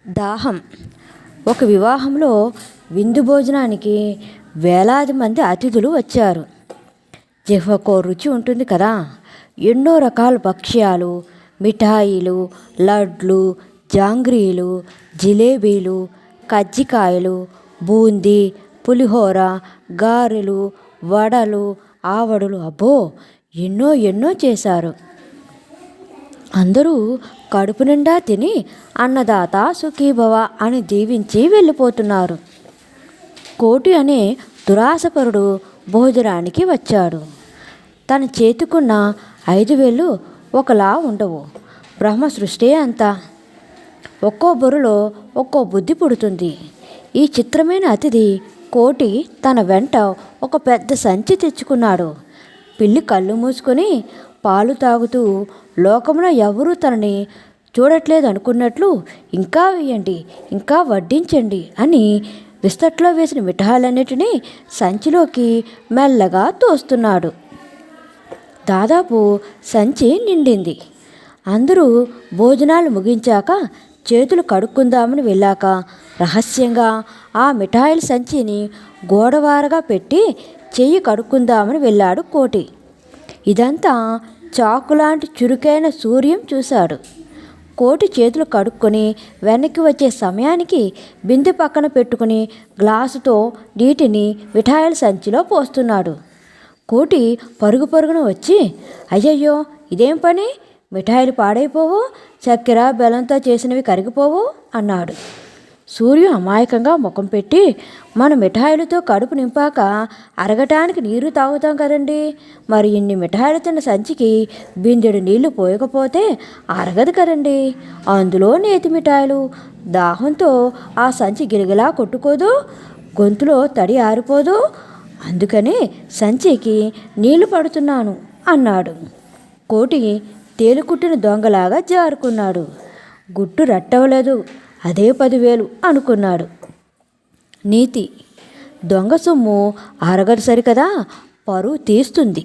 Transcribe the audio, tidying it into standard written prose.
దాహం. ఒక వివాహంలో విందు భోజనానికి వేలాది మంది అతిథులు వచ్చారు. జిహ్వకో రుచి ఉంటుంది కదా. ఎన్నో రకాల భక్ష్యాలు, మిఠాయిలు, లడ్లు, జాంగ్రీలు, జిలేబీలు, కజ్జికాయలు, బూందీ, పులిహోర, గారెలు, వడలు, ఆవడలు, అబ్బో ఎన్నో ఎన్నో చేశారు. అందరూ కడుపు నిండా తిని అన్నదాత సుఖీభవ అని దీవించి వెళ్ళిపోతున్నారు. కోటి అనే దురాశపరుడు భోజనానికి వచ్చాడు. తన చేతికున్న 5 ఒకలా ఉండవు. బ్రహ్మ సృష్టి అంతా. ఒక్కో బుర్రలో ఒక్కో బుద్ధి పుడుతుంది. ఈ చిత్రమైన అతిథి కోటి తన వెంట ఒక పెద్ద సంచి తెచ్చుకున్నాడు. పిల్లి కళ్ళు మూసుకొని పాలు తాగుతూ లోకంలో ఎవరూ తనని చూడట్లేదు అనుకున్నట్లు ఇంకా వేయండి, ఇంకా వడ్డించండి అని విస్తట్లో వేసిన మిఠాయిలన్నిటినీ సంచిలోకి మెల్లగా తోస్తున్నాడు. దాదాపు సంచి నిండింది. అందరూ భోజనాలు ముగించాక చేతులు కడుక్కుందామని వెళ్ళాక రహస్యంగా ఆ మిఠాయిల సంచిని గోడవారగా పెట్టి చెయ్యి కడుక్కుందామని వెళ్ళాడు కోటి. ఇదంతా చాకులాంటి చురుకైన సూర్యం చూశాడు. కోటి చేతులు కడుక్కొని వెనక్కి వచ్చే సమయానికి బిందె పక్కన పెట్టుకుని గ్లాసుతో నీటిని మిఠాయిల సంచిలో పోస్తున్నాడు. కోటి పరుగు పరుగున వచ్చి, అయ్యయ్యో ఇదేం పని, మిఠాయిలు పాడైపోవు, చక్కెర బెల్లంతో చేసినవి కరిగిపోవు అన్నాడు. సూర్యు అమాయకంగా ముఖం పెట్టి, మన మిఠాయిలతో కడుపు నింపాక అరగటానికి నీరు తాగుతాం కదండి, మరి ఇన్ని మిఠాయిలు తిన్న సంచికి బిందెడు నీళ్లు పోయకపోతే అరగదు కదండి, అందులో నేతి మిఠాయిలు, దాహంతో ఆ సంచి గిలగిలా కొట్టుకోదు, గొంతులో తడి ఆరిపోదు, అందుకని సంచికి నీళ్లు పడుతున్నాను అన్నాడు. కోటి తేలుకుట్టిన దొంగలాగా జారుకున్నాడు. గుట్టు రట్టవలేదు, అదే 10,000 అనుకున్నాడు. నీతి. దొంగ సొమ్ము అరగదు సరికదా, పరువు తీస్తుంది.